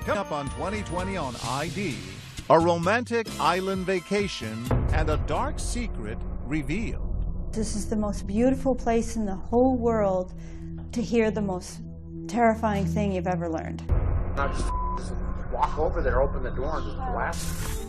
Coming up on 2020 on ID, a romantic island vacation and a dark secret revealed. This is the most beautiful place in the whole world to hear the most terrifying thing you've ever learned. I just walk over there, open the door, and just blast.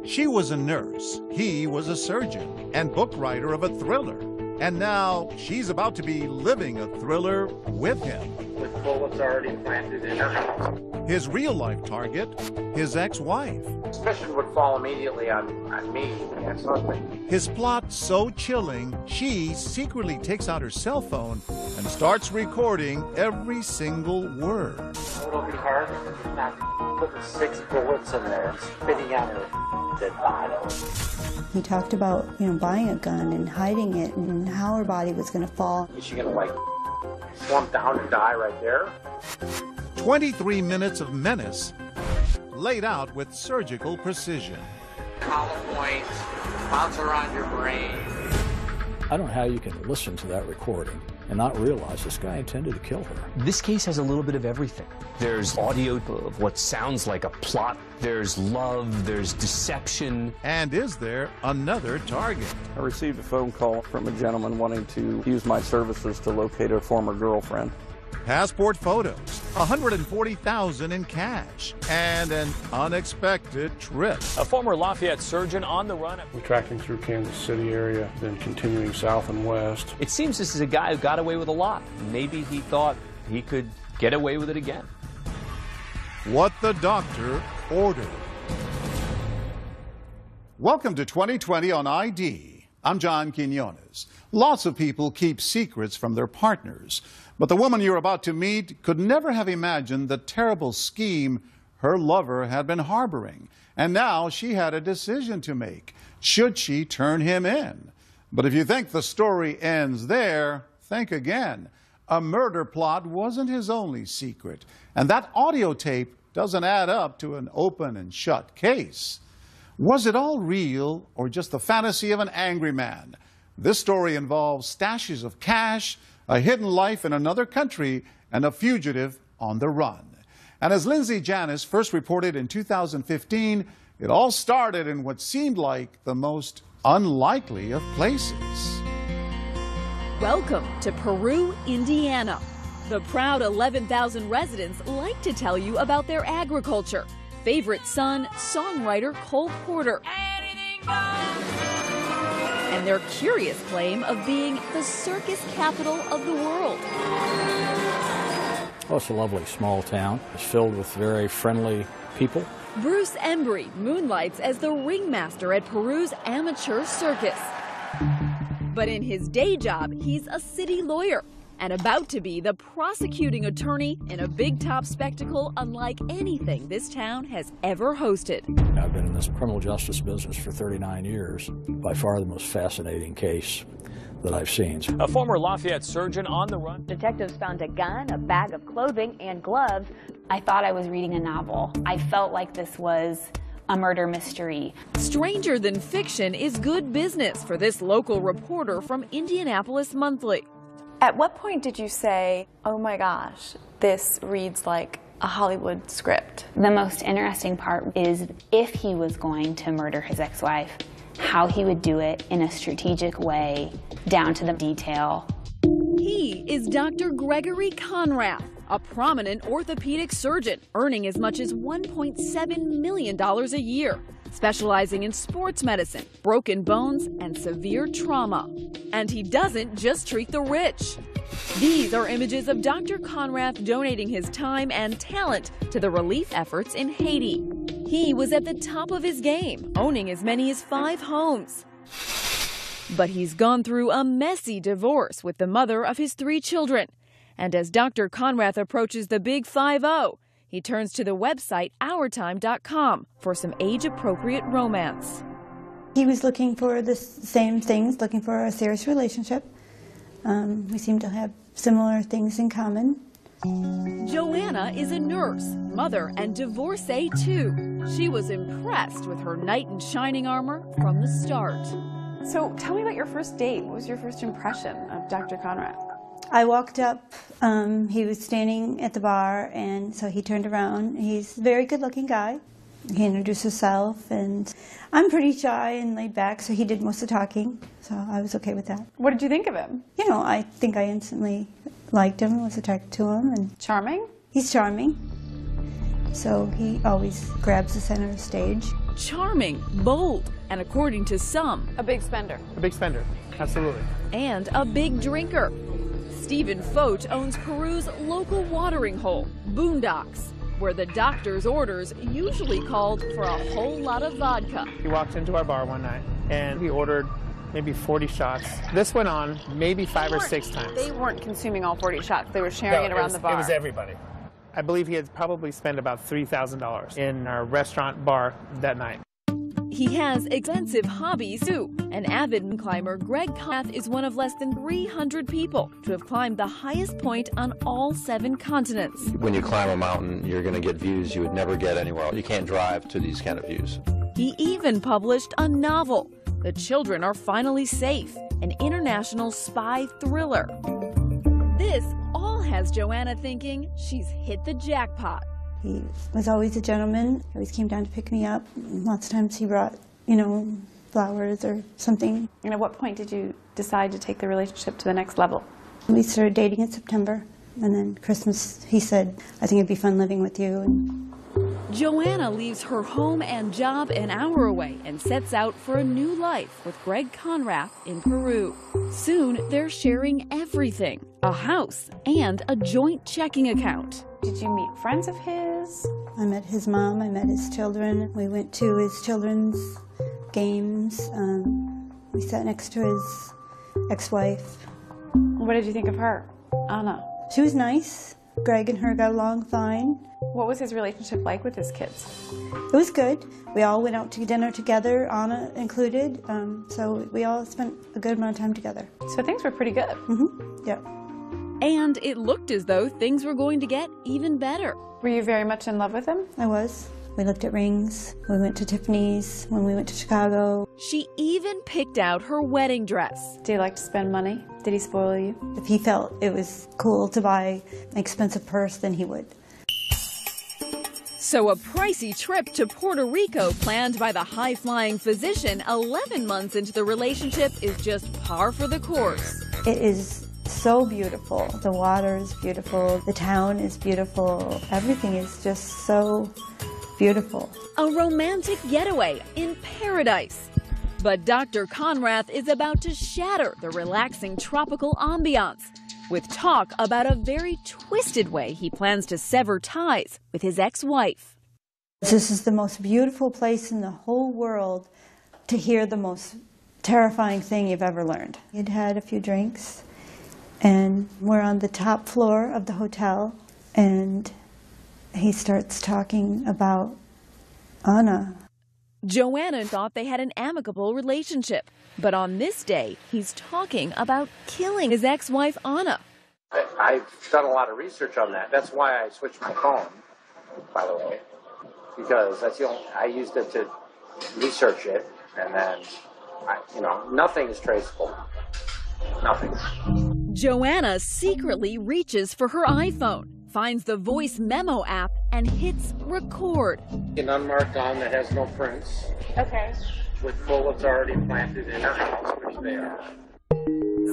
She was a nurse, he was a surgeon, and book writer of a thriller. And now she's about to be living a thriller with him. With bullets already planted in her. His real-life target, his ex-wife. Suspicion would fall immediately on me, the ex-husband. His plot so chilling, she secretly takes out her cell phone and starts recording every single word. It'll be hard not putting 6 bullets in there and spitting out her dead body. He talked about, buying a gun and hiding it and how her body was going to fall. Is she going to, slump down and die right there? 23 minutes of menace laid out with surgical precision. Hollow points, bounce around your brain. I don't know how you can listen to that recording and not realize this guy intended to kill her. This case has a little bit of everything. There's audio of what sounds like a plot. There's love, there's deception. And is there another target? I received a phone call from a gentleman wanting to use my services to locate a former girlfriend. Passport photos, $140,000 in cash, and an unexpected trip. A former Lafayette surgeon on the run. We tracked him through Kansas City area, then continuing south and west. It seems this is a guy who got away with a lot. Maybe he thought he could get away with it again. What the doctor ordered. Welcome to 2020 on ID. I'm John Quinones. Lots of people keep secrets from their partners. But the woman you're about to meet could never have imagined the terrible scheme her lover had been harboring. And now she had a decision to make. Should she turn him in? But if you think the story ends there, think again. A murder plot wasn't his only secret. And that audio tape doesn't add up to an open and shut case. Was it all real or just the fantasy of an angry man? This story involves stashes of cash, a hidden life in another country, and a fugitive on the run. And as Lindsay Janis first reported in 2015, it all started in what seemed like the most unlikely of places. Welcome to Peru, Indiana. The proud 11,000 residents like to tell you about their agriculture. Favorite son, songwriter Cole Porter. And their curious claim of being the circus capital of the world. Oh, it's a lovely small town. It's filled with very friendly people. Bruce Embry moonlights as the ringmaster at Peru's amateur circus. But in his day job, he's a city lawyer and about to be the prosecuting attorney in a big top spectacle unlike anything this town has ever hosted. I've been in this criminal justice business for 39 years. By far the most fascinating case that I've seen. A former Lafayette surgeon on the run. Detectives found a gun, a bag of clothing, and gloves. I thought I was reading a novel. I felt like this was a murder mystery. Stranger than fiction is good business for this local reporter from Indianapolis Monthly. At what point did you say, oh my gosh, this reads like a Hollywood script? The most interesting part is if he was going to murder his ex-wife, how he would do it in a strategic way, down to the detail. He is Dr. Gregory Conrath, a prominent orthopedic surgeon, earning as much as $1.7 million a year, specializing in sports medicine, broken bones, and severe trauma. And he doesn't just treat the rich. These are images of Dr. Conrath donating his time and talent to the relief efforts in Haiti. He was at the top of his game, owning as many as 5 homes. But he's gone through a messy divorce with the mother of his 3 children. And as Dr. Conrath approaches the big 5-0, he turns to the website OurTime.com for some age-appropriate romance. He was looking for the same things, looking for a serious relationship. We seem to have similar things in common. Joanna is a nurse, mother, and divorcee too. She was impressed with her knight in shining armor from the start. So tell me about your first date. What was your first impression of Dr. Conrath? I walked up, he was standing at the bar, and so he turned around. He's a very good-looking guy. He introduced himself, and I'm pretty shy and laid back, so he did most of the talking, so I was okay with that. What did you think of him? You know, I think I instantly liked him, was attracted to him. And charming? He's charming. So he always grabs the center of the stage. Charming, bold, and according to some, a big spender. A big spender, absolutely. And a big drinker. Stephen Focht owns Peru's local watering hole, Boondocks, where the doctor's orders usually called for a whole lot of vodka. He walked into our bar one night and he ordered maybe 40 shots. This went on maybe 5 or 6 times. They weren't consuming all 40 shots. They were sharing it around the bar. It was everybody. I believe he had probably spent about $3,000 in our restaurant bar that night. He has extensive hobbies too. An avid climber, Greg Conrath is one of less than 300 people to have climbed the highest point on all 7 continents. When you climb a mountain, you're going to get views you would never get anywhere else. You can't drive to these kind of views. He even published a novel, The Children Are Finally Safe, an international spy thriller. This all has Joanna thinking she's hit the jackpot. He was always a gentleman. He always came down to pick me up. Lots of times he brought, you know, flowers or something. And at what point did you decide to take the relationship to the next level? We started dating in September, and then Christmas he said, I think it'd be fun living with you. And Joanna leaves her home and job an hour away and sets out for a new life with Greg Conrath in Peru. Soon, they're sharing everything, a house and a joint checking account. Did you meet friends of his? I met his mom, I met his children. We went to his children's games. We sat next to his ex-wife. What did you think of her, Anna? She was nice. Greg and her got along fine. What was his relationship like with his kids? It was good. We all went out to dinner together, Anna included, so we all spent a good amount of time together. So things were pretty good. Mm-hmm. Yeah. And it looked as though things were going to get even better. Were you very much in love with him? I was. We looked at rings. We went to Tiffany's when we went to Chicago. She even picked out her wedding dress. Do you like to spend money? Did he spoil you? If he felt it was cool to buy an expensive purse, then he would. So a pricey trip to Puerto Rico planned by the high-flying physician 11 months into the relationship is just par for the course. It is so beautiful. The water is beautiful. The town is beautiful. Everything is just so beautiful. A romantic getaway in paradise. But Dr. Conrath is about to shatter the relaxing tropical ambiance with talk about a very twisted way he plans to sever ties with his ex-wife. This is the most beautiful place in the whole world to hear the most terrifying thing you've ever learned. He'd had a few drinks, and we're on the top floor of the hotel, and he starts talking about Anna. Joanna thought they had an amicable relationship, but on this day, he's talking about killing his ex-wife, Anna. I've done a lot of research on that. That's why I switched my phone, by the way, because that's the only, I used it to research it, and then, nothing is traceable. Nothing. Joanna secretly reaches for her iPhone, finds the voice memo app, and hits record. An unmarked gun that has no prints. Okay. With bullets already planted in her house, which they are.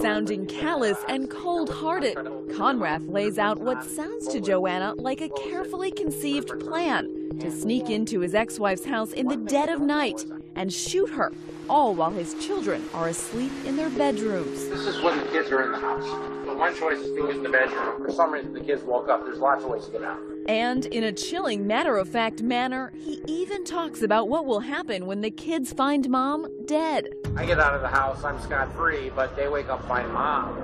Sounding callous and cold-hearted, Conrath lays out what sounds to Joanna like a carefully conceived plan to sneak into his ex-wife's house in the dead of night and shoot her, all while his children are asleep in their bedrooms. This is when the kids are in the house. The one choice is to get in the bedroom. For some reason, the kids woke up. There's lots of ways to get out. And in a chilling, matter-of-fact manner, he even talks about what will happen when the kids find Mom dead. I get out of the house, I'm scot-free, but they wake up, find Mom.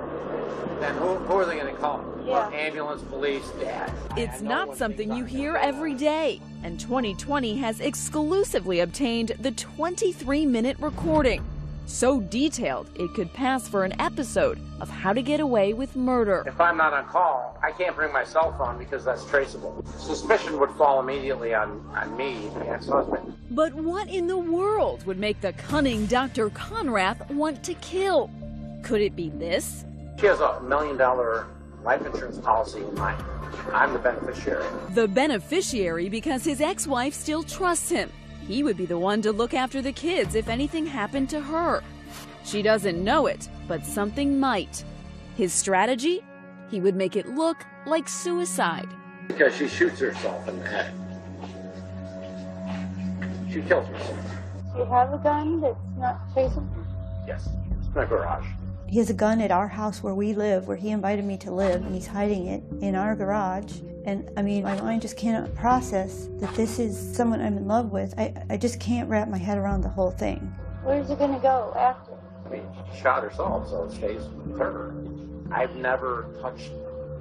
Then who are they going to call? Well, ambulance, police, Dad. It's not something you hear every day, and 2020 has exclusively obtained the 23-minute recording. So detailed, it could pass for an episode of How to Get Away with Murder. If I'm not on call, I can't bring my cell phone because that's traceable. Suspicion would fall immediately on me, the ex-husband. But what in the world would make the cunning Dr. Conrath want to kill? Could it be this? She has a $1 million life insurance policy in mine. I'm the beneficiary. The beneficiary because his ex-wife still trusts him. He would be the one to look after the kids if anything happened to her. She doesn't know it, but something might. His strategy? He would make it look like suicide. Because she shoots herself in the head. She kills herself. Do you have a gun that's not chasing? Yes, it's in my garage. He has a gun at our house where we live, where he invited me to live, and he's hiding it in our garage. And I mean, my mind just cannot process that this is someone I'm in love with. I just can't wrap my head around the whole thing. Where's it gonna go after? I mean, she shot herself, so it stays with her. I've never touched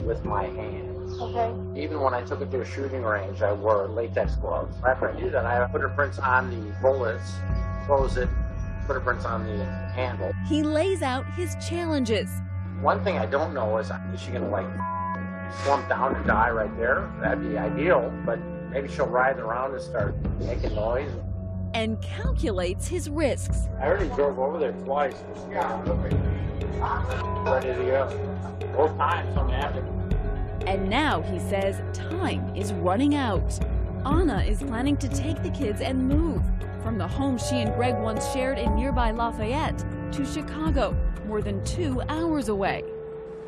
with my hands. Okay. Even when I took it to a shooting range, I wore latex gloves. After I do that, I put her prints on the bullets, close it, put her prints on the handle. He lays out his challenges. One thing I don't know is she gonna like slump down and die right there? That'd be ideal, but maybe she'll writhe around and start making noise. And calculates his risks. I already drove over there twice. Ready to go. Both times, something happened. And now he says time is running out. Anna is planning to take the kids and move from the home she and Greg once shared in nearby Lafayette to Chicago, more than 2 hours away.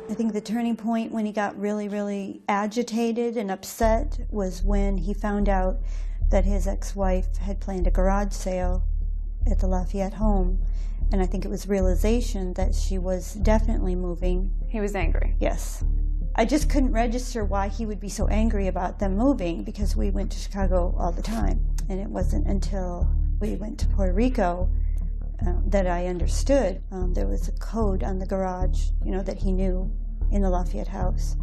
I think the turning point when he got really, really agitated and upset was when he found out that his ex-wife had planned a garage sale at the Lafayette home. And I think it was realization that she was definitely moving. He was angry. Yes. I just couldn't register why he would be so angry about them moving, because we went to Chicago all the time. And it wasn't until we went to Puerto Rico that I understood. There was a code on the garage, you know, that he knew in the Lafayette house.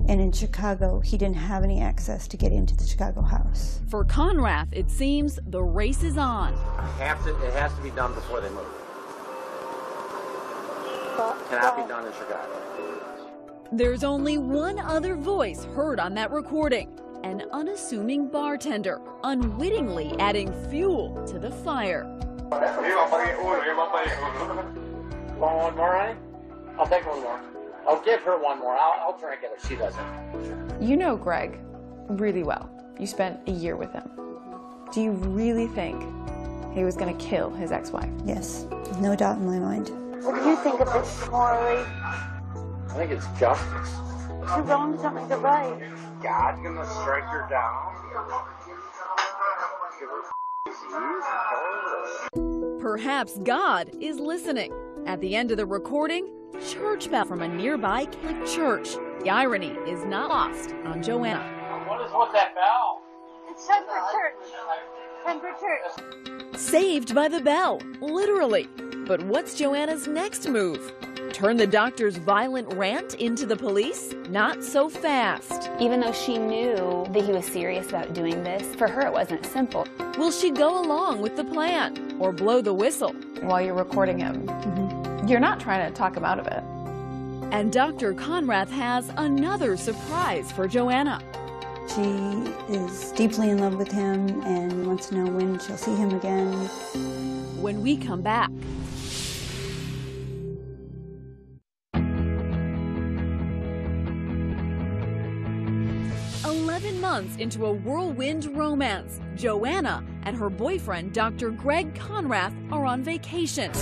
And in Chicago, he didn't have any access to get into the Chicago house. For Conrath, it seems the race is on. It has to be done before they move. Cannot be done in Chicago. There's only one other voice heard on that recording. An unassuming bartender, unwittingly adding fuel to the fire. Want one more, honey? I'll take one more. I'll give her one more. I'll drink it if she doesn't. You know Greg really well. You spent a year with him. Do you really think he was going to kill his ex-wife? Yes, no doubt in my mind. What do you think of this morally? I think it's justice. Two wrongs don't make a right. God's gonna strike her down. Perhaps God is listening. At the end of the recording, church bell from a nearby Catholic church. The irony is not lost on Joanna. What is with that bell? It's time for church. Time for church. Saved by the bell, literally. But what's Joanna's next move? Turn the doctor's violent rant into the police? Not so fast. Even though she knew that he was serious about doing this, for her it wasn't simple. Will she go along with the plan or blow the whistle? While you're recording him, you're not trying to talk him out of it. And Dr. Conrath has another surprise for Joanna. She is deeply in love with him and wants to know when she'll see him again. When we come back. 11 months into a whirlwind romance, Joanna and her boyfriend, Dr. Greg Conrath, are on vacation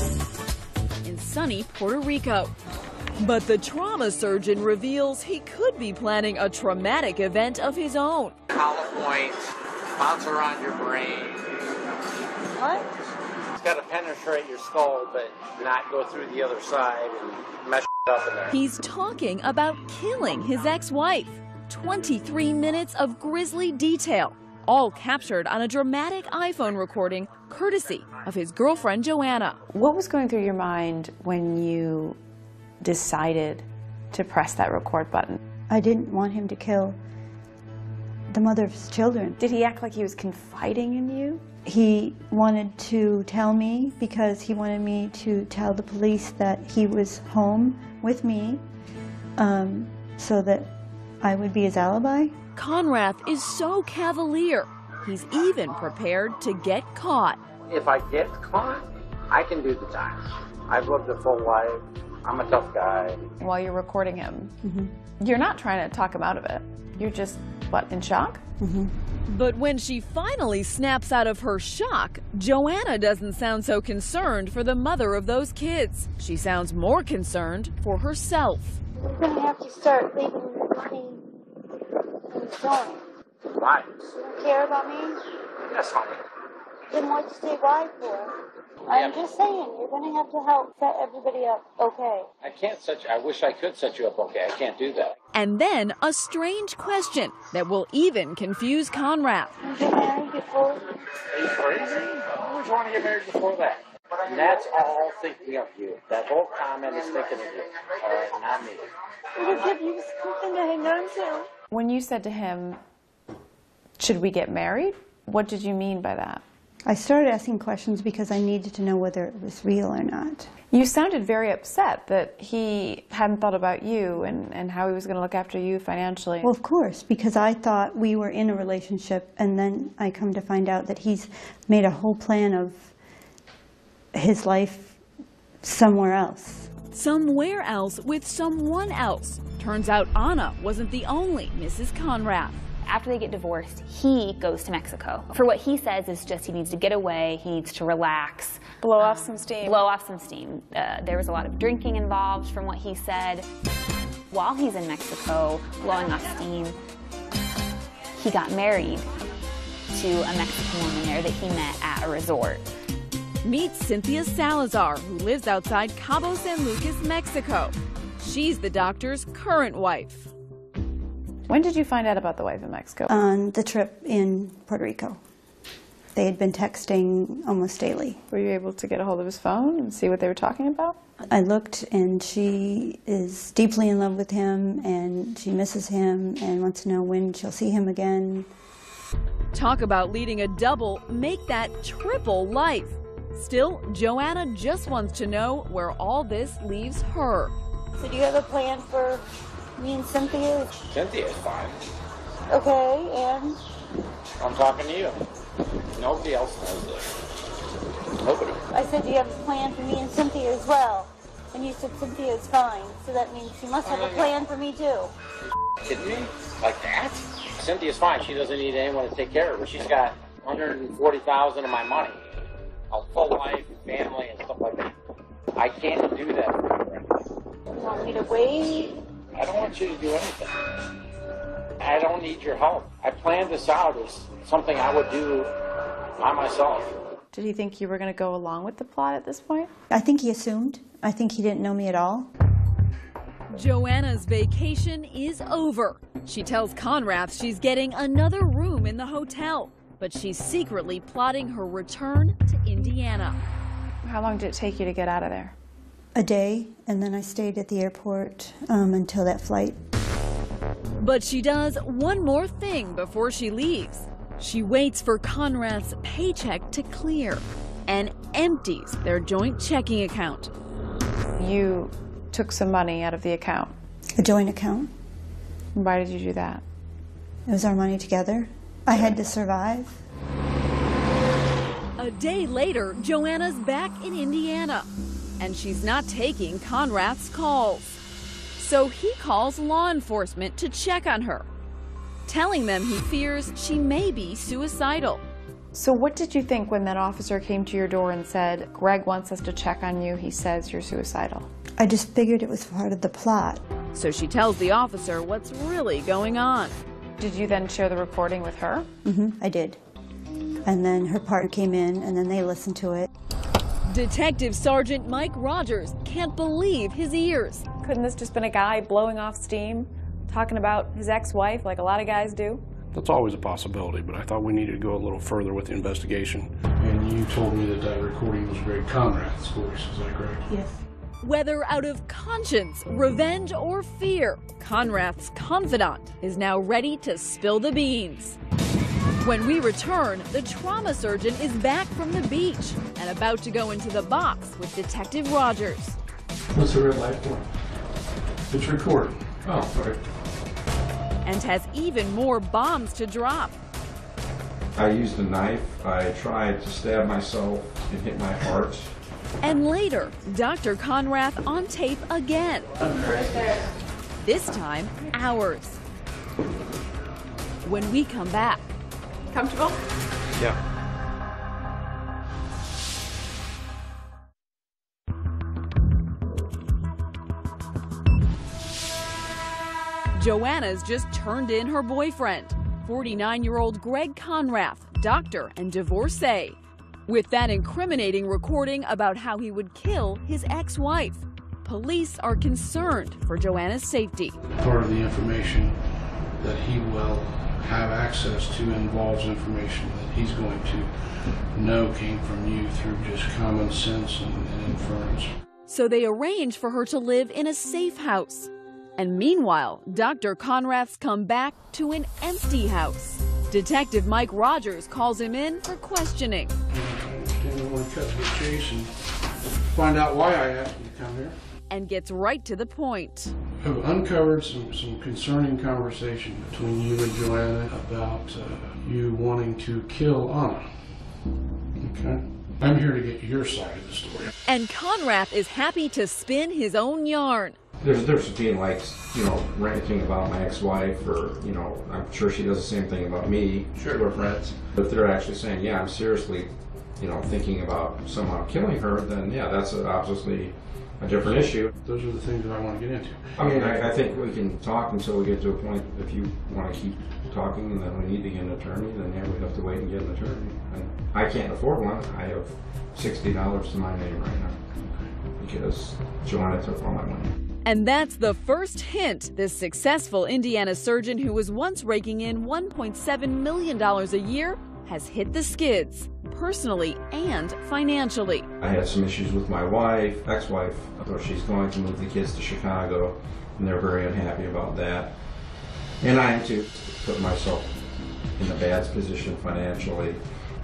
in sunny Puerto Rico. But the trauma surgeon reveals he could be planning a traumatic event of his own. Hollow points, bounce around your brain. What? It's got to penetrate your skull, but not go through the other side and mess up in there. He's talking about killing his ex-wife. 23 minutes of grisly detail, all captured on a dramatic iPhone recording courtesy of his girlfriend Joanna. What was going through your mind when you decided to press that record button? I didn't want him to kill the mother of his children. Did he act like he was confiding in you? He wanted to tell me because he wanted me to tell the police that he was home with me so that I would be his alibi. Conrath is so cavalier, he's even prepared to get caught. If I get caught, I can do the time. I've lived a full life. I'm a tough guy. While you're recording him, you're not trying to talk him out of it. You're just, what, in shock? But when she finally snaps out of her shock, Joanna doesn't sound so concerned for the mother of those kids. She sounds more concerned for herself. We're going to have to start leaving money in the phone. Why? You don't care about me? Yes, honey. Then what'd you say why for? I'm just saying, you're going to have to help set everybody up okay. I can't I wish I could set you up okay. I can't do that. And then a strange question that will even confuse Conrad. Get married before? Are you crazy? I always want to get married before that. And that's all thinking of you. That whole comment is thinking of you. All right, not me. It'll give you something to hang on to. When you said to him, should we get married? What did you mean by that? I started asking questions because I needed to know whether it was real or not. You sounded very upset that he hadn't thought about you and how he was going to look after you financially. Well, of course, because I thought we were in a relationship, and then I come to find out that he's made a whole plan of his life somewhere else. Somewhere else with someone else. Turns out Anna wasn't the only Mrs. Conrad. After they get divorced, he goes to Mexico. For what he says is just he needs to get away, he needs to relax. Blow off some steam. Blow off some steam. There was a lot of drinking involved from what he said. While he's in Mexico, blowing off steam, he got married to a Mexican woman there that he met at a resort. Meet Cynthia Salazar, who lives outside Cabo San Lucas, Mexico. She's the doctor's current wife. When did you find out about the wife in Mexico? On the trip in Puerto Rico. They had been texting almost daily. Were you able to get a hold of his phone and see what they were talking about? I looked, and she is deeply in love with him, and she misses him and wants to know when she'll see him again. Talk about leading a double, make that triple life. Still, Joanna just wants to know where all this leaves her. So do you have a plan for me and Cynthia? Cynthia's fine. Okay, and? I'm talking to you. Nobody else knows this. Nobody. I said, do you have a plan for me and Cynthia as well? And you said Cynthia's fine, so that means you must have a plan for me too. Kidding me? Like that? Cynthia's fine. She doesn't need anyone to take care of her. She's got $140,000 of my money. A full life, family, and stuff like that. I can't do that for her. You want me to wait? I don't want you to do anything. I don't need your help. I planned this out as something I would do by myself. Did he think you were going to go along with the plot at this point? I think he assumed. I think he didn't know me at all. Joanna's vacation is over. She tells Conrad she's getting another room in the hotel, but she's secretly plotting her return to Indiana. How long did it take you to get out of there? A day, and then I stayed at the airport until that flight. But she does one more thing before she leaves. She waits for Conrad's paycheck to clear and empties their joint checking account. You took some money out of the account. A joint account. Why did you do that? It was our money together. I had to survive. A day later, Joanna's back in Indiana, and she's not taking Conrad's calls. So he calls law enforcement to check on her, telling them he fears she may be suicidal. So what did you think when that officer came to your door and said, Greg wants us to check on you, he says you're suicidal? I just figured it was part of the plot. So she tells the officer what's really going on. Did you then share the recording with her? I did. And then her partner came in, and then they listened to it. Detective Sergeant Mike Rogers can't believe his ears. Couldn't this just been a guy blowing off steam, talking about his ex-wife like a lot of guys do? That's always a possibility, but I thought we needed to go a little further with the investigation. And you told me that that recording was Greg Conrad's voice, is that correct? Yes. Whether out of conscience, revenge, or fear, Conrad's confidant is now ready to spill the beans. When we return, the trauma surgeon is back from the beach and about to go into the box with Detective Rogers. What's the red light for? It's recording. Oh, sorry. And has even more bombs to drop. I used a knife. I tried to stab myself and hit my heart. And later, Dr. Conrath on tape again. This time, hours. When we come back. Comfortable? Yeah. Joanna's just turned in her boyfriend, 49-year-old Greg Conrath, doctor and divorcee, with that incriminating recording about how he would kill his ex-wife. Police are concerned for Joanna's safety. Part of the information that he will have access to involves information that he's going to know came from you through just common sense and inference. So they arrange for her to live in a safe house. And meanwhile, Dr. Conrath's come back to an empty house. Detective Mike Rogers calls him in for questioning. I didn't want to cut to the chase and find out why I asked you to come here. And gets right to the point. I've uncovered some concerning conversation between you and Joanna about you wanting to kill Anna. Okay? I'm here to get your side of the story. And Conrath is happy to spin his own yarn. There's a difference between, like, ranting about my ex-wife, or, I'm sure she does the same thing about me, to her friends. If they're actually saying, yeah, I'm seriously, thinking about somehow killing her, then yeah, that's obviously a different issue. Those are the things that I want to get into. I mean, I think we can talk until we get to a point. If you want to keep talking and then we need to get an attorney, then yeah, we have to wait and get an attorney. And I can't afford one. I have $60 to my name right now because Joanna took all my money. And that's the first hint this successful Indiana surgeon who was once raking in $1.7 million a year has hit the skids, personally and financially. I had some issues with my ex-wife. She's going to move the kids to Chicago, and they're very unhappy about that. And I am too, put myself in a bad position financially.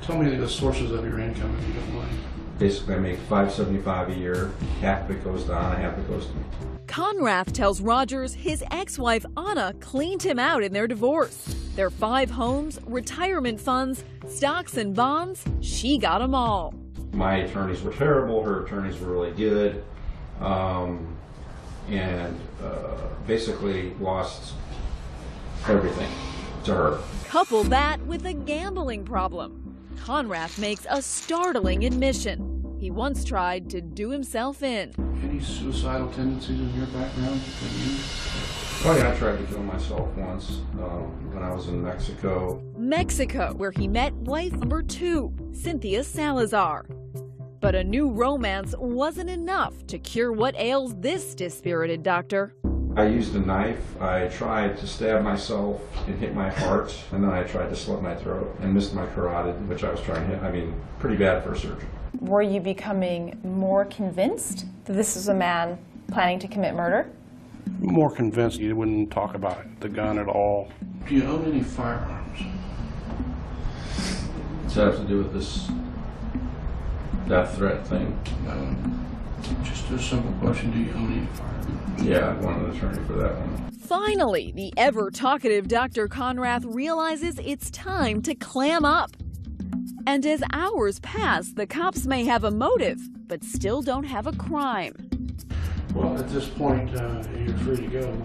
Tell me the sources of your income if you don't mind. Basically, I make $575 a year. Half of it goes to Anna, half of it goes to me. Conrath tells Rogers his ex-wife Anna cleaned him out in their divorce. Their 5 homes, retirement funds, stocks and bonds, she got them all. My attorneys were terrible, her attorneys were really good, and basically lost everything to her. Couple that with a gambling problem. Conrath makes a startling admission. He once tried to do himself in. Any suicidal tendencies in your background? Oh yeah, I tried to kill myself once when I was in Mexico. Mexico, where he met wife number 2, Cynthia Salazar. But a new romance wasn't enough to cure what ails this dispirited doctor. I used a knife. I tried to stab myself and hit my heart, and then I tried to slit my throat and missed my carotid, which I was trying to hit. I mean, pretty bad for a surgeon. Were you becoming more convinced that this is a man planning to commit murder? More convinced you wouldn't talk about the gun at all. Do you own any firearms? Does that have to do with this death threat thing? Just a simple question, do you own any firearms? Yeah, I want an attorney for that one. Finally, the ever-talkative Dr. Conrath realizes it's time to clam up. And as hours pass, the cops may have a motive, but still don't have a crime. Well, at this point, you're free to go.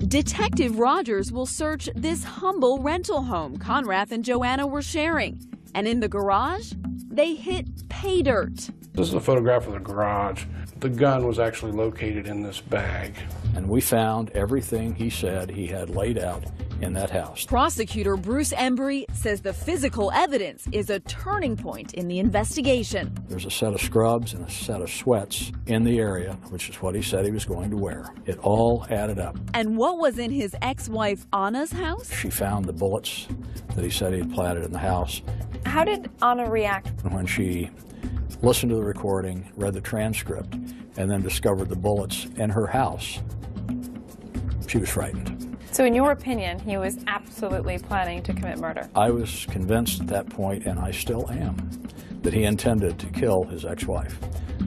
Detective Rogers will search this humble rental home Conrath and Joanna were sharing. And in the garage, they hit pay dirt. This is a photograph of the garage. The gun was actually located in this bag. And we found everything he said he had laid out in that house. Prosecutor Bruce Embry says the physical evidence is a turning point in the investigation. There's a set of scrubs and a set of sweats in the area, which is what he said he was going to wear. It all added up. And what was in his ex-wife Anna's house? She found the bullets that he said he had planted in the house. How did Anna react? When she listened to the recording, read the transcript, and then discovered the bullets in her house, she was frightened. So in your opinion, he was absolutely planning to commit murder? I was convinced at that point, and I still am, that he intended to kill his ex-wife.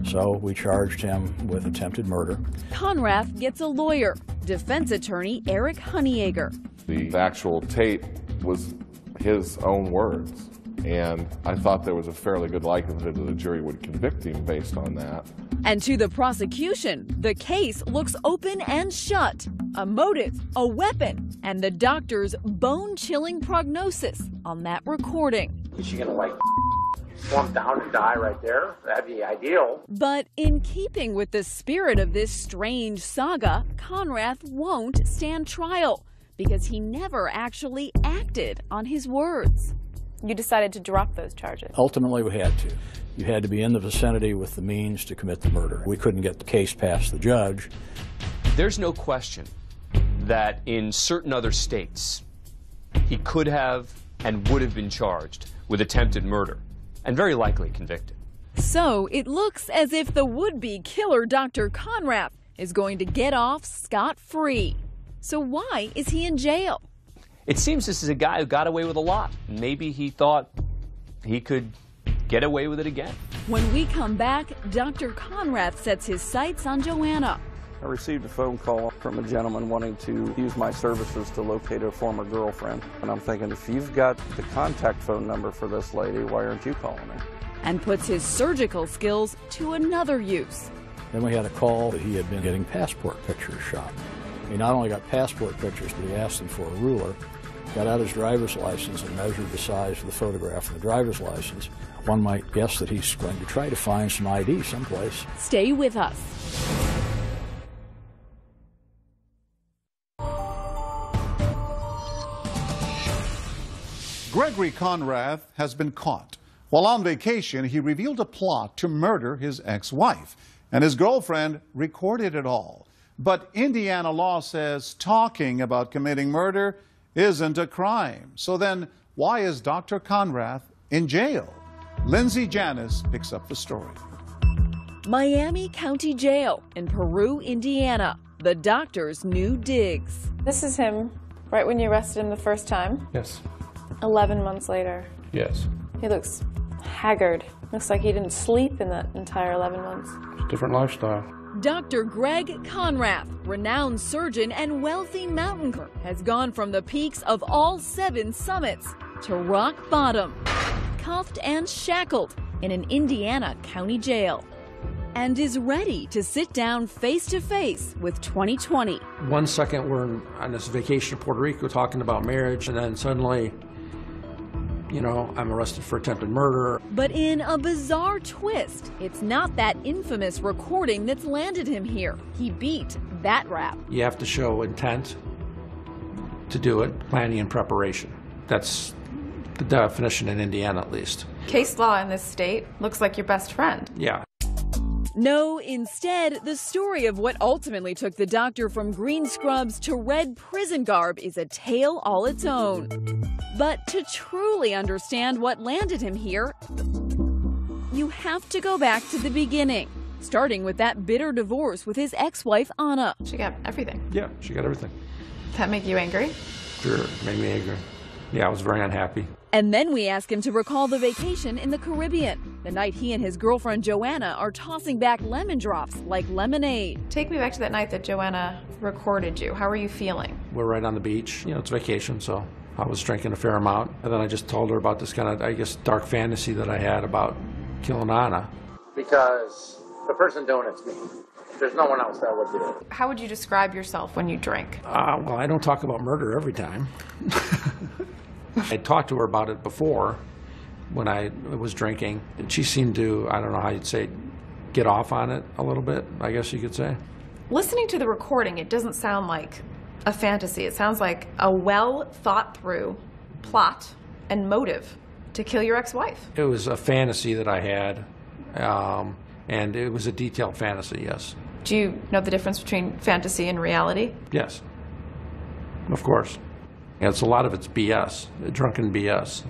So we charged him with attempted murder. Conrath gets a lawyer, defense attorney Eric Honeyegger. The actual tape was his own words. And I thought there was a fairly good likelihood that the jury would convict him based on that. And to the prosecution, the case looks open and shut. A motive, a weapon, and the doctor's bone-chilling prognosis on that recording. Is she gonna like slump down and die right there? That'd be ideal. But in keeping with the spirit of this strange saga, Conrath won't stand trial because he never actually acted on his words. You decided to drop those charges. Ultimately, we had to. You had to be in the vicinity with the means to commit the murder. We couldn't get the case past the judge. There's no question that in certain other states, he could have and would have been charged with attempted murder and very likely convicted. So it looks as if the would-be killer Dr. Conrath is going to get off scot-free. So why is he in jail? It seems this is a guy who got away with a lot. Maybe he thought he could get away with it again. When we come back, Dr. Conrath sets his sights on Joanna. I received a phone call from a gentleman wanting to use my services to locate a former girlfriend. And I'm thinking, if you've got the contact phone number for this lady, why aren't you calling her? And puts his surgical skills to another use. Then we had a call that he had been getting passport pictures shot. He not only got passport pictures, but he asked them for a ruler, got out his driver's license and measured the size of the photograph of the driver's license. One might guess that he's going to try to find some ID someplace. Stay with us. Gregory Conrath has been caught. While on vacation, he revealed a plot to murder his ex-wife, and his girlfriend recorded it all. But Indiana law says talking about committing murder isn't a crime. So then, why is Dr. Conrath in jail? Lindsay Janis picks up the story. Miami County Jail in Peru, Indiana. The doctor's new digs. This is him right when you arrested him the first time. Yes. 11 months later. Yes. He looks haggard. Looks like he didn't sleep in that entire 11 months. It's a different lifestyle. Dr. Greg Conrath, renowned surgeon and wealthy mountain climber, has gone from the peaks of all 7 summits to rock bottom, cuffed and shackled in an Indiana county jail, and is ready to sit down face to face with 2020. 1 second we're on this vacation to Puerto Rico talking about marriage, and then suddenly, you know, I'm arrested for attempted murder. But in a bizarre twist, it's not that infamous recording that's landed him here. He beat that rap. You have to show intent to do it, planning and preparation. That's the definition in Indiana, at least. Case law in this state looks like your best friend. Yeah. No, instead, the story of what ultimately took the doctor from green scrubs to red prison garb is a tale all its own. But to truly understand what landed him here, you have to go back to the beginning, starting with that bitter divorce with his ex-wife, Anna. She got everything. Yeah, she got everything. That make you angry? Sure, it made me angry. Yeah, I was very unhappy. And then we ask him to recall the vacation in the Caribbean, the night he and his girlfriend Joanna are tossing back lemon drops like lemonade. Take me back to that night that Joanna recorded you. How were you feeling? We're right on the beach. You know, it's vacation, so I was drinking a fair amount. And then I just told her about this kind of, I guess, dark fantasy that I had about killing Anna. Because the person doing it's me. There's no one else that would do it. How would you describe yourself when you drink? Well, I don't talk about murder every time. I talked to her about it before when I was drinking. And she seemed to, I don't know how you'd say, get off on it a little bit, I guess you could say. Listening to the recording, it doesn't sound like a fantasy. It sounds like a well-thought-through plot and motive to kill your ex-wife. It was a fantasy that I had, and it was a detailed fantasy, yes. Do you know the difference between fantasy and reality? Yes, of course. It's a lot of it's BS, drunken BS.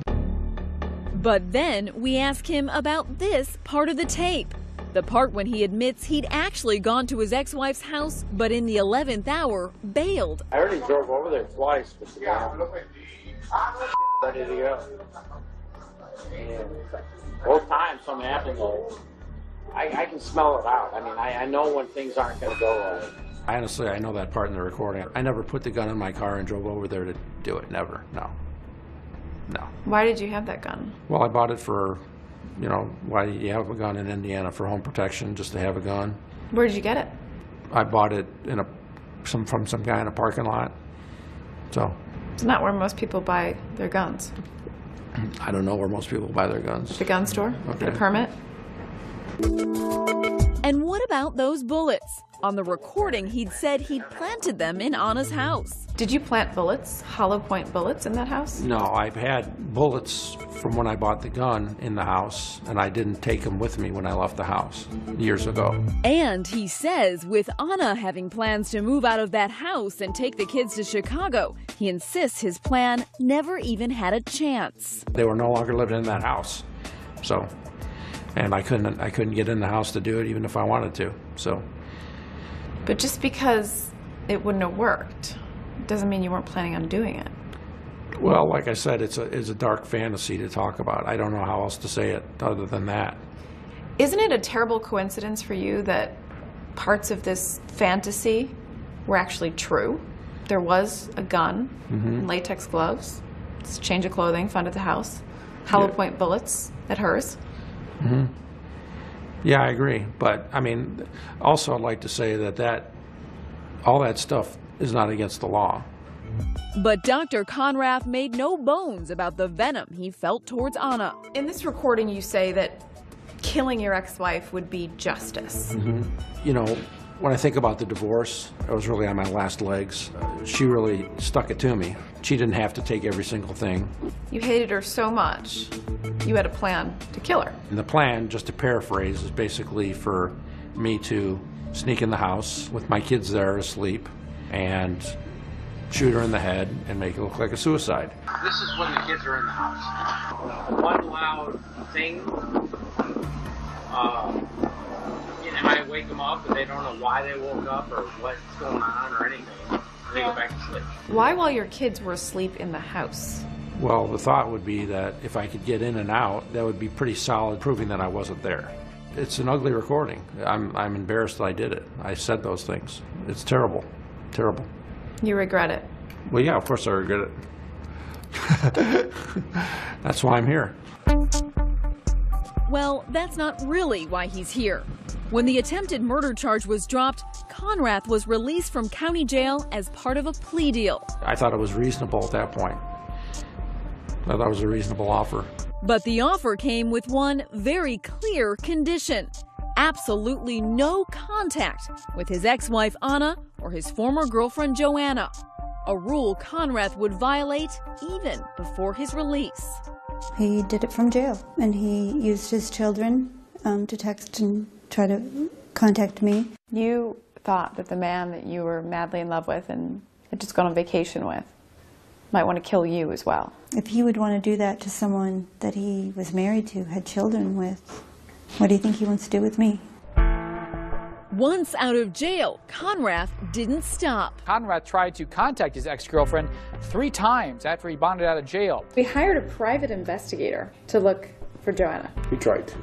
But then we ask him about this part of the tape. The part when he admits he'd actually gone to his ex-wife's house, but in the 11th hour, bailed. I already drove over there twice, but ready to go. And both times something happened, I can smell it out. I mean, I know when things aren't going to go right. Honestly, I know that part in the recording. I never put the gun in my car and drove over there to do it. Never, no. No. Why did you have that gun? Well, I bought it for, why do you have a gun in Indiana? For home protection, just to have a gun. Where did you get it? I bought it from some guy in a parking lot. So. It's not where most people buy their guns. I don't know where most people buy their guns. The gun store? Okay. Get a permit? And what about those bullets? On the recording, he'd said he'd planted them in Anna's house. Did you plant bullets, hollow point bullets, in that house? No, I've had bullets from when I bought the gun in the house, and I didn't take them with me when I left the house years ago. And he says with Anna having plans to move out of that house and take the kids to Chicago, he insists his plan never even had a chance. They were no longer living in that house, so, and I couldn't get in the house to do it even if I wanted to, so. But just because it wouldn't have worked doesn't mean you weren't planning on doing it. Well, like I said, it's a dark fantasy to talk about. I don't know how else to say it other than that. Isn't it a terrible coincidence for you that parts of this fantasy were actually true? There was a gun, latex gloves, change of clothing found at the house, hollow point bullets at hers. Yeah, I agree. But, I mean, also I'd like to say that all that stuff is not against the law. But Dr. Conrath made no bones about the venom he felt towards Anna. In this recording, you say that killing your ex-wife would be justice. You know, when I think about the divorce, I was really on my last legs. She really stuck it to me. She didn't have to take every single thing. You hated her so much, you had a plan to kill her. And the plan, just to paraphrase, is basically for me to sneak in the house with my kids there asleep and shoot her in the head and make it look like a suicide. This is when the kids are in the house. One loud thing, and I wake them up and they don't know why they woke up or what's going on or anything. And they go back to sleep. Why while your kids were asleep in the house? Well, the thought would be that if I could get in and out, that would be pretty solid proving that I wasn't there. It's an ugly recording. I'm embarrassed that I did it. I said those things. It's terrible. Terrible. You regret it? Well, yeah, of course I regret it. That's why I'm here. Well, that's not really why he's here. When the attempted murder charge was dropped, Conrath was released from county jail as part of a plea deal. I thought it was reasonable at that point. I thought it was a reasonable offer. But the offer came with one very clear condition: absolutely no contact with his ex-wife Anna or his former girlfriend Joanna, a rule Conrath would violate even before his release. He did it from jail, and he used his children to text and try to contact me. You thought that the man that you were madly in love with and had just gone on vacation with might want to kill you as well. If he would want to do that to someone that he was married to, had children with, what do you think he wants to do with me? Once out of jail, Conrath didn't stop. Conrath tried to contact his ex-girlfriend 3 times after he bonded out of jail. We hired a private investigator to look for Joanna. We tried to.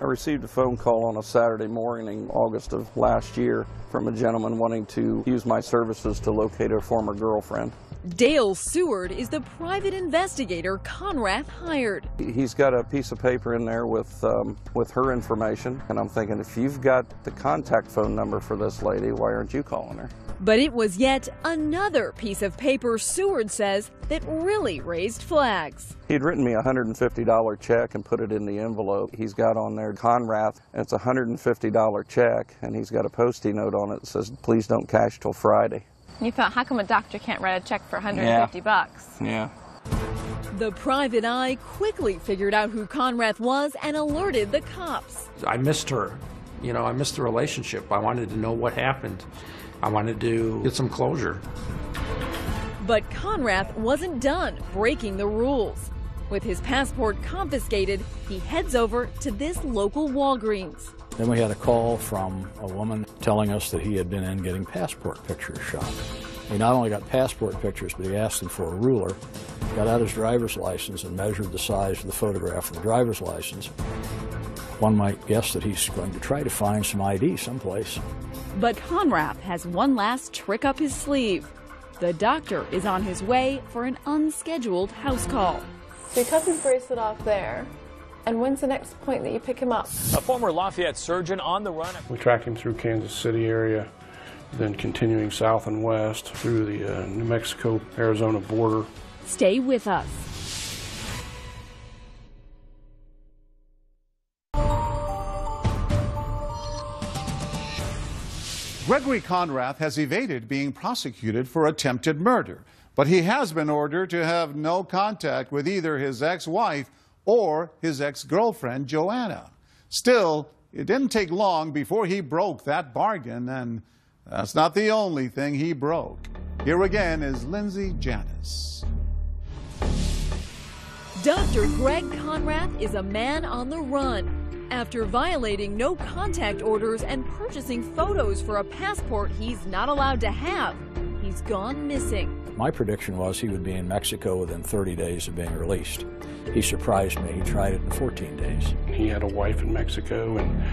I received a phone call on a Saturday morning, August of last year, from a gentleman wanting to use my services to locate a former girlfriend. Dale Seward is the private investigator Conrath hired. He's got a piece of paper in there with her information, and I'm thinking, if you've got the contact phone number for this lady, why aren't you calling her? But it was yet another piece of paper, Seward says, that really raised flags. He'd written me a $150 check and put it in the envelope. He's got on there Conrath, and it's a $150 check, and he's got a Post-it note on it that says, please don't cash till Friday. You thought, how come a doctor can't write a check for $150 bucks? Yeah. The private eye quickly figured out who Conrath was and alerted the cops. I missed her. You know, I missed the relationship. I wanted to know what happened. I wanted to get some closure. But Conrath wasn't done breaking the rules. With his passport confiscated, he heads over to this local Walgreens. Then we had a call from a woman telling us that he had been in getting passport pictures shot. He not only got passport pictures, but he asked them for a ruler, got out his driver's license and measured the size of the photograph of the driver's license. One might guess that he's going to try to find some ID someplace. But Conrath has one last trick up his sleeve. The doctor is on his way for an unscheduled house call. So he cuts his bracelet off there. And when's the next point that you pick him up? A former Lafayette surgeon on the run. We tracked him through Kansas City area, then continuing south and west through the New Mexico-Arizona border. Stay with us. Gregory Conrath has evaded being prosecuted for attempted murder, but he has been ordered to have no contact with either his ex-wife or his ex-girlfriend, Joanna. Still, it didn't take long before he broke that bargain, and that's not the only thing he broke. Here again is Lindsay Janis. Dr. Greg Conrath is a man on the run. After violating no-contact orders and purchasing photos for a passport he's not allowed to have, he's gone missing. My prediction was he would be in Mexico within 30 days of being released. He surprised me. He tried it in 14 days. He had a wife in Mexico, and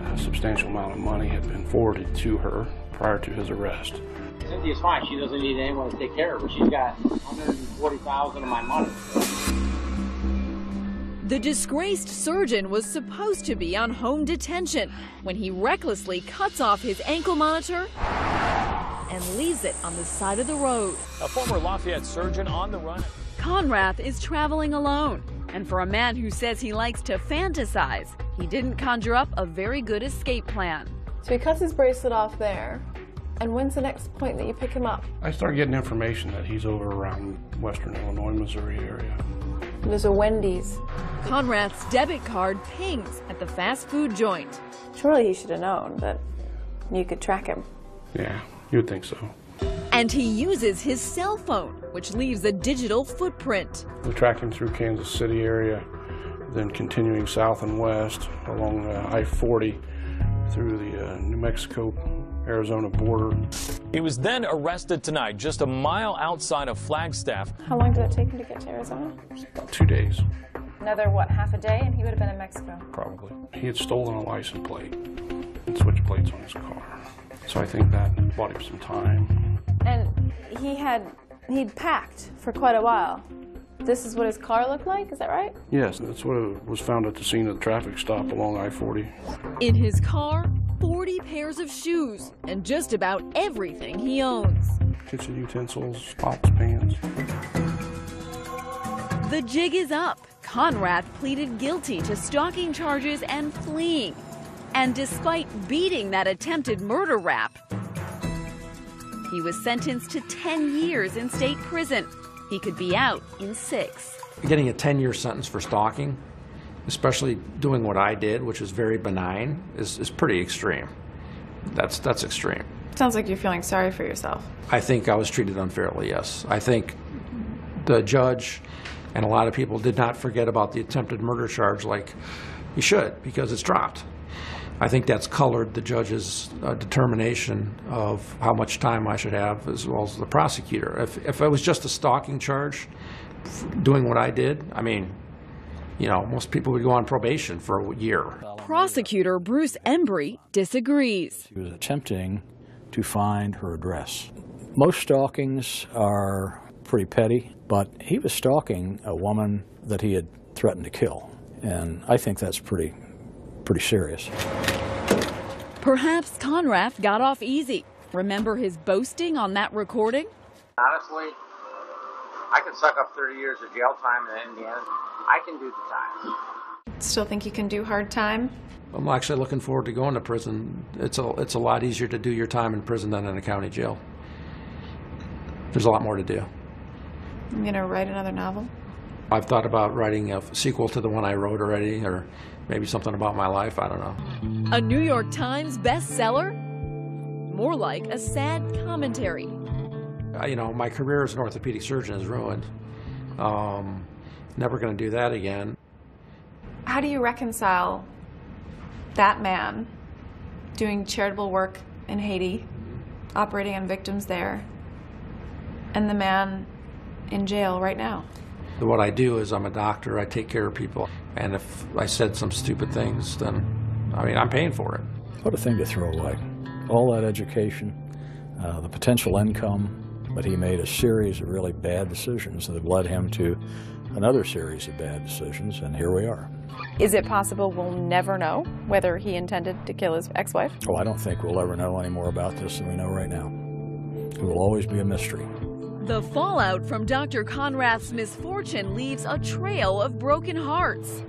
a substantial amount of money had been forwarded to her prior to his arrest. Cynthia's fine. She doesn't need anyone to take care of her. She's got $140,000 of my money. The disgraced surgeon was supposed to be on home detention when he recklessly cuts off his ankle monitor and leaves it on the side of the road. A former Lafayette surgeon on the run. Conrath is traveling alone, and for a man who says he likes to fantasize, he didn't conjure up a very good escape plan. So he cuts his bracelet off there. And when's the next point that you pick him up? I started getting information that he's over around western Illinois, Missouri area. There's a Wendy's. Conrath's debit card pings at the fast food joint. Surely he should have known that you could track him. Yeah, you would think so. And he uses his cell phone, which leaves a digital footprint. We tracked him through Kansas City area, then continuing south and west along I-40 through the New Mexico-Arizona border. He was then arrested tonight, just a mile outside of Flagstaff. How long did it take him to get to Arizona? About 2 days. Another, what, half a day, and he would have been in Mexico? Probably. He had stolen a license plate and switched plates on his car. So I think that bought him some time. And he'd packed for quite a while. This is what his car looked like, is that right? Yes, that's what was found at the scene of the traffic stop along I-40. In his car, 40 pairs of shoes and just about everything he owns. Kitchen utensils, pots, pans. The jig is up. Conrath pleaded guilty to stalking charges and fleeing. And despite beating that attempted murder rap, he was sentenced to 10 years in state prison. He could be out in 6. Getting a 10-year sentence for stalking, especially doing what I did, which is very benign, is pretty extreme. That's extreme. Sounds like you're feeling sorry for yourself. I think I was treated unfairly, yes. I think the judge and a lot of people did not forget about the attempted murder charge like you should, because it's dropped. I think that's colored the judge's determination of how much time I should have, as well as the prosecutor. If it was just a stalking charge, doing what I did, I mean, you know, most people would go on probation for a year. Prosecutor Bruce Embry disagrees. He was attempting to find her address. Most stalkings are pretty petty, but he was stalking a woman that he had threatened to kill, and I think that's pretty serious. Perhaps Conrath got off easy. Remember his boasting on that recording? Honestly, I could suck up 30 years of jail time, and in the end, I can do the time. Still think you can do hard time? I'm actually looking forward to going to prison. It's a lot easier to do your time in prison than in a county jail. There's a lot more to do. I'm going to write another novel? I've thought about writing a sequel to the one I wrote already, or maybe something about my life, I don't know. A New York Times bestseller? More like a sad commentary. You know, my career as an orthopedic surgeon is ruined. Never going to do that again. How do you reconcile that man doing charitable work in Haiti, operating on victims there, and the man in jail right now? What I do is I'm a doctor, I take care of people, and if I said some stupid things, then, I mean, I'm paying for it. What a thing to throw away. All that education, the potential income, but he made a series of really bad decisions that have led him to another series of bad decisions, and here we are. Is it possible we'll never know whether he intended to kill his ex-wife? Oh, I don't think we'll ever know any more about this than we know right now. It will always be a mystery. The fallout from Dr. Conrath's misfortune leaves a trail of broken hearts.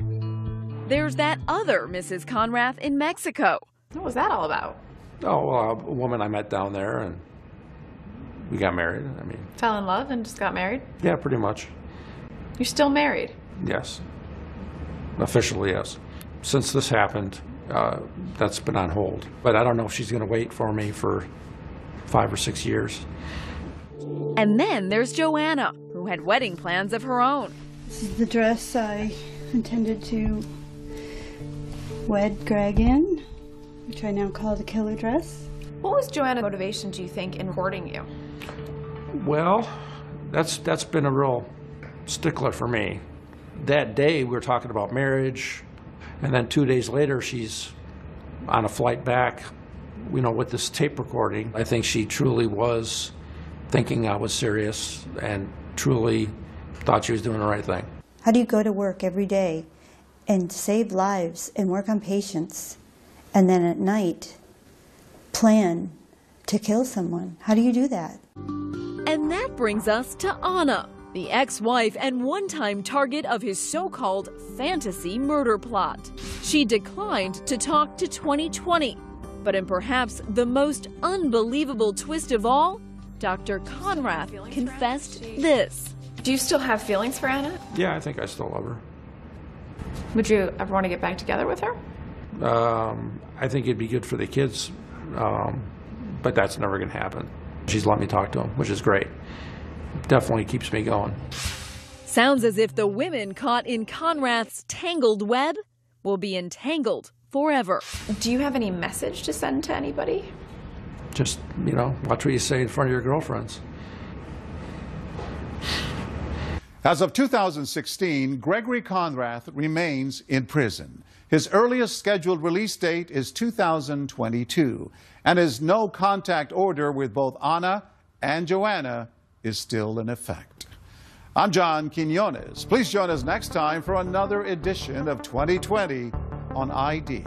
There's that other Mrs. Conrath in Mexico. What was that all about? Oh, a woman I met down there, and we got married. I mean, Fell in love and just got married? yeah, pretty much. You're still married? Yes. Officially, yes. Since this happened, that's been on hold. But I don't know if she's going to wait for me for 5 or 6 years. And then there's Joanna, who had wedding plans of her own. This is the dress I intended to wed Greg in, which I now call the killer dress. What was Joanna's motivation, do you think, in courting you? Well, that's been a real stickler for me. That day we were talking about marriage, and then 2 days later she's on a flight back, you know, with this tape recording. I think she truly was thinking I was serious and truly thought she was doing the right thing. How do you go to work every day and save lives and work on patients, and then at night plan to kill someone? How do you do that? And that brings us to Anna, the ex-wife and one-time target of his so-called fantasy murder plot. She declined to talk to 2020, but in perhaps the most unbelievable twist of all, Dr. Conrath confessed this. Do you still have feelings for Anna? Yeah, I think I still love her. Would you ever want to get back together with her? I think it'd be good for the kids, but that's never going to happen. She's let me talk to him, which is great. Definitely keeps me going. Sounds as if the women caught in Conrath's tangled web will be entangled forever. Do you have any message to send to anybody? Just, you know, watch what you say in front of your girlfriends. As of 2016, Gregory Conrath remains in prison. His earliest scheduled release date is 2022, and his no-contact order with both Anna and Joanna is still in effect. I'm John Quinones. Please join us next time for another edition of 2020 on ID.